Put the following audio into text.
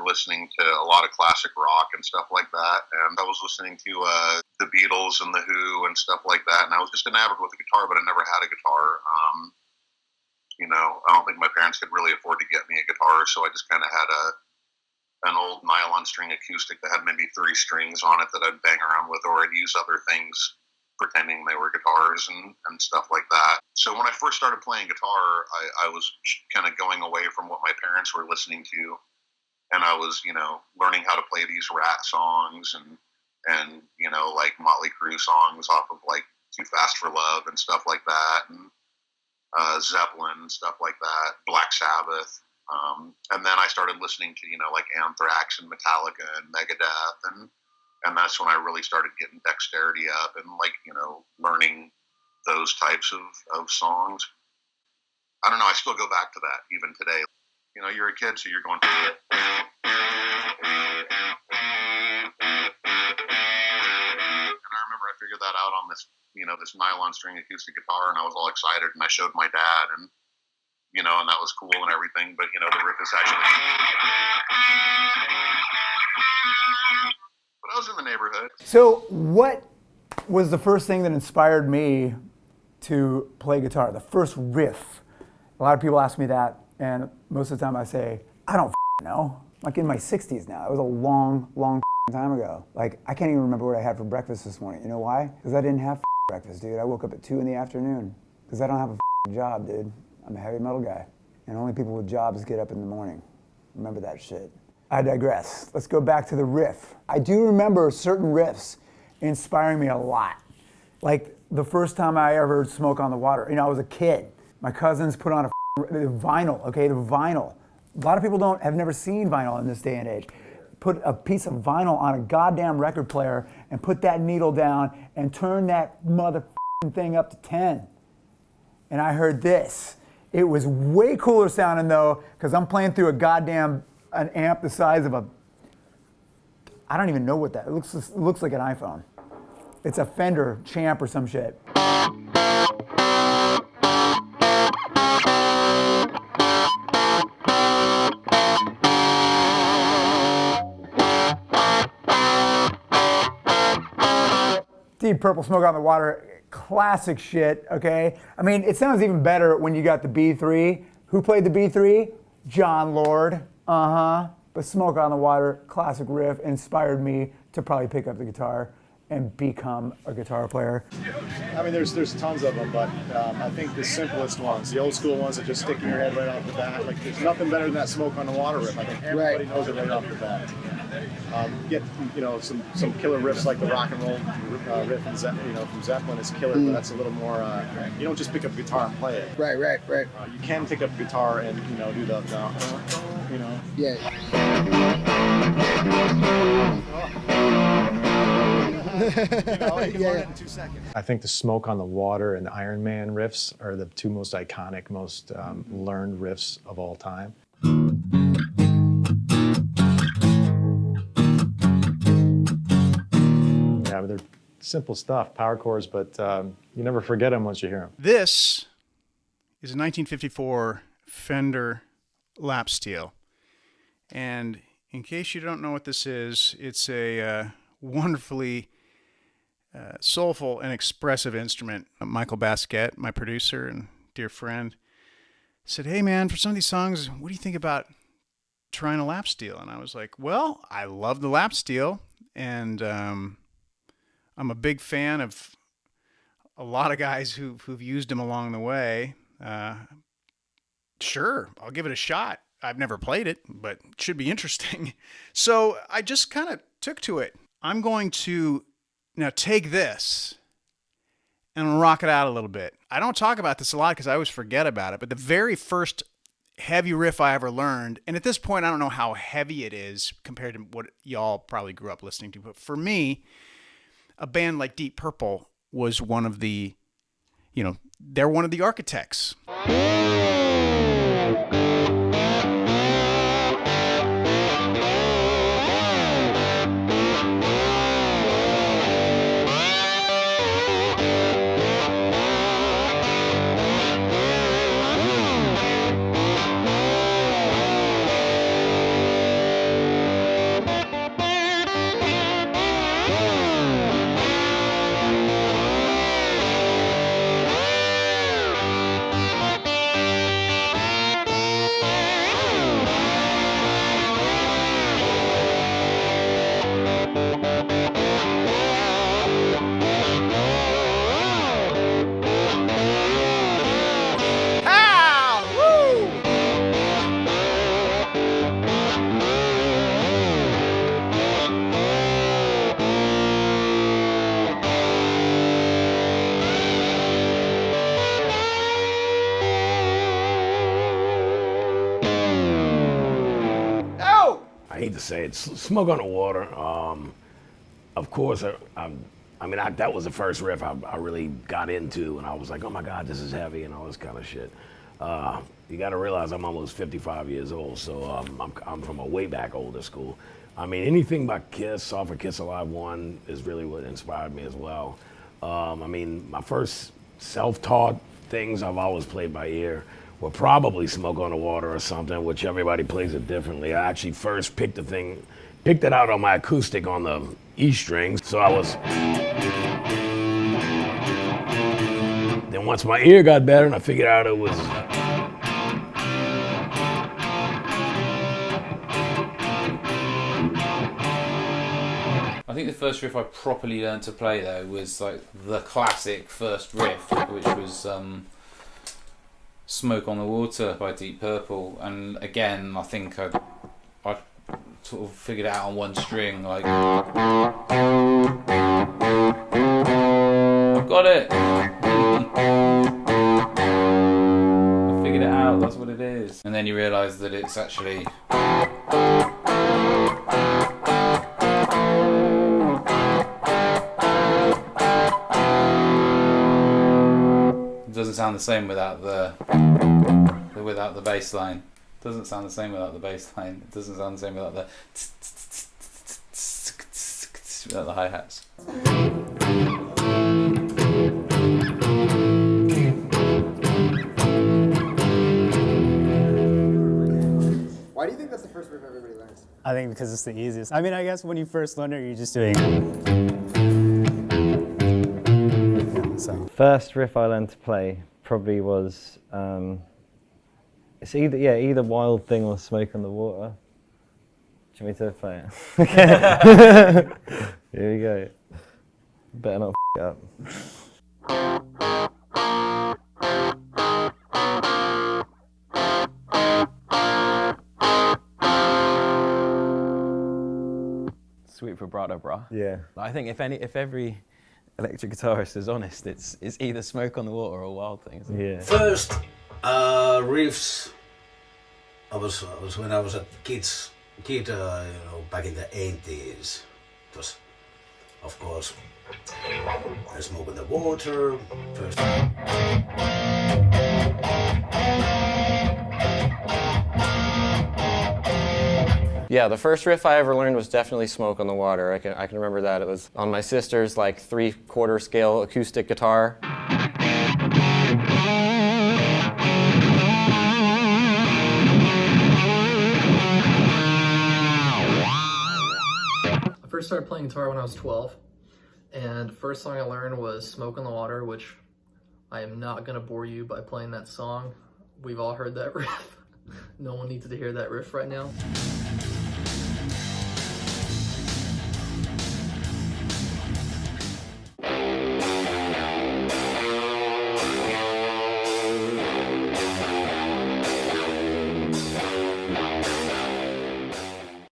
listening to a lot of classic rock and stuff like that. And I was listening to the Beatles and the Who and stuff like that. And I was just enamored with the guitar, but I never had a guitar. I don't think my parents could really afford to get me a guitar, so I just kind of had an old nylon string acoustic that had maybe 3 strings on it that I'd bang around with, or I'd use other things pretending they were guitars and stuff like that. So when I first started playing guitar, I was kind of going away from what my parents were listening to, and I was, learning how to play these Rat songs and like Motley Crue songs off of like Too Fast for Love and stuff like that, and Zeppelin and stuff like that, Black Sabbath. And then I started listening to, like Anthrax and Metallica and Megadeth, and that's when I really started getting dexterity up and like, learning those types of songs. I don't know, I still go back to that even today. You're a kid, so you're going and I remember I figured that out on this, this nylon string acoustic guitar, and I was all excited, and I showed my dad, and and that was cool and everything, but, the riff is actually... But I was in the neighborhood. So what was the first thing that inspired me to play guitar? The first riff? A lot of people ask me that, and most of the time I say, I don't know. I'm like in my 60s now. It was a long, long time ago. Like, I can't even remember what I had for breakfast this morning. You know why? Because I didn't have breakfast, dude. I woke up at 2 in the afternoon. Because I don't have a job, dude. I'm a heavy metal guy. And only people with jobs get up in the morning. Remember that shit. I digress. Let's go back to the riff. I do remember certain riffs inspiring me a lot. Like the first time I ever heard Smoke on the Water. I was a kid. My cousins put on the vinyl, okay, the vinyl. A lot of people have never seen vinyl in this day and age. Put a piece of vinyl on a goddamn record player and put that needle down and turn that motherfucking thing up to 10. And I heard this. It was way cooler sounding though, because I'm playing through an amp the size of I don't even know what that, it looks like an iPhone. It's a Fender Champ or some shit. Deep Purple, Smoke on the Water, classic shit, okay? I mean, it sounds even better when you got the B3. Who played the B3? John Lord, But Smoke on the Water, classic riff, inspired me to probably pick up the guitar and become a guitar player. I mean, there's tons of them, but I think the simplest ones, the old school ones that just stick in your head right off the bat, like there's nothing better than that Smoke on the Water riff. I think everybody knows it right off the bat. Get some killer riffs like the rock and roll riff from Zeppelin is killer, but that's a little more. You don't just pick up a guitar and play it. Right. You can pick up a guitar and do the Yeah. You can learn it in 2 seconds. I think the Smoke on the Water and the Iron Man riffs are the 2 most iconic, most learned riffs of all time. Yeah, they're simple stuff, power chords, but you never forget them once you hear them. This is a 1954 Fender lap steel. And in case you don't know what this is, it's a wonderfully soulful and expressive instrument. Michael Basquette, my producer and dear friend, said, "Hey man, for some of these songs, what do you think about trying a lap steel?" And I was like, well, I love the lap steel, and I'm a big fan of a lot of guys who've used them along the way. Sure, I'll give it a shot. I've never played it, but it should be interesting. So I just kind of took to it. I'm going to now take this and rock it out a little bit. I don't talk about this a lot because I always forget about it, but the very first heavy riff I ever learned, and at this point I don't know how heavy it is compared to what y'all probably grew up listening to, but for me, a band like Deep Purple was one of the, they're one of the architects. hate to say it, Smoke on the Water. Of course, that was the first riff I really got into, and I was like, oh my God, this is heavy and all this kind of shit. You got to realize I'm almost 55 years old, so I'm from a way back older school. I mean, anything by Kiss, off of Kiss Alive 1 is really what inspired me as well. I mean, my first self-taught things I've always played by ear were probably Smoke on the Water or something, which everybody plays it differently. I actually first picked it out on my acoustic on the E strings, so I was... Then once my ear got better and I figured out it was... I think the first riff I properly learned to play though was like the classic first riff, which was "Smoke on the Water" by Deep Purple, and again I think I sort of figured it out on one string, like I've got it. I figured it out. That's what it is, and then you realise that it's actually. Doesn't sound the same without the bass line. Doesn't sound the same without the bass line. It doesn't sound the same without the hi-hats. Why do you think that's the first riff everybody learns? I think because it's the easiest. I mean, I guess when you first learn it, you're just doing. So. First riff I learned to play probably was it's either Wild Thing or Smoke on the Water. Do you want me to play it? Okay. Here we go. Better not f*** it up. Sweet vibrato, brah. Yeah. I think if every electric guitarist is honest, it's either Smoke on the Water or Wild Thing. Yeah. First riffs, I was when I was a kid, back in the 80s. It was, of course, Smoke on the Water. First. Yeah, the first riff I ever learned was definitely Smoke on the Water. I can remember that. It was on my sister's like 3/4 scale acoustic guitar. I first started playing guitar when I was 12, and the first song I learned was Smoke on the Water, which I am not going to bore you by playing that song. We've all heard that riff. No one needs to hear that riff right now.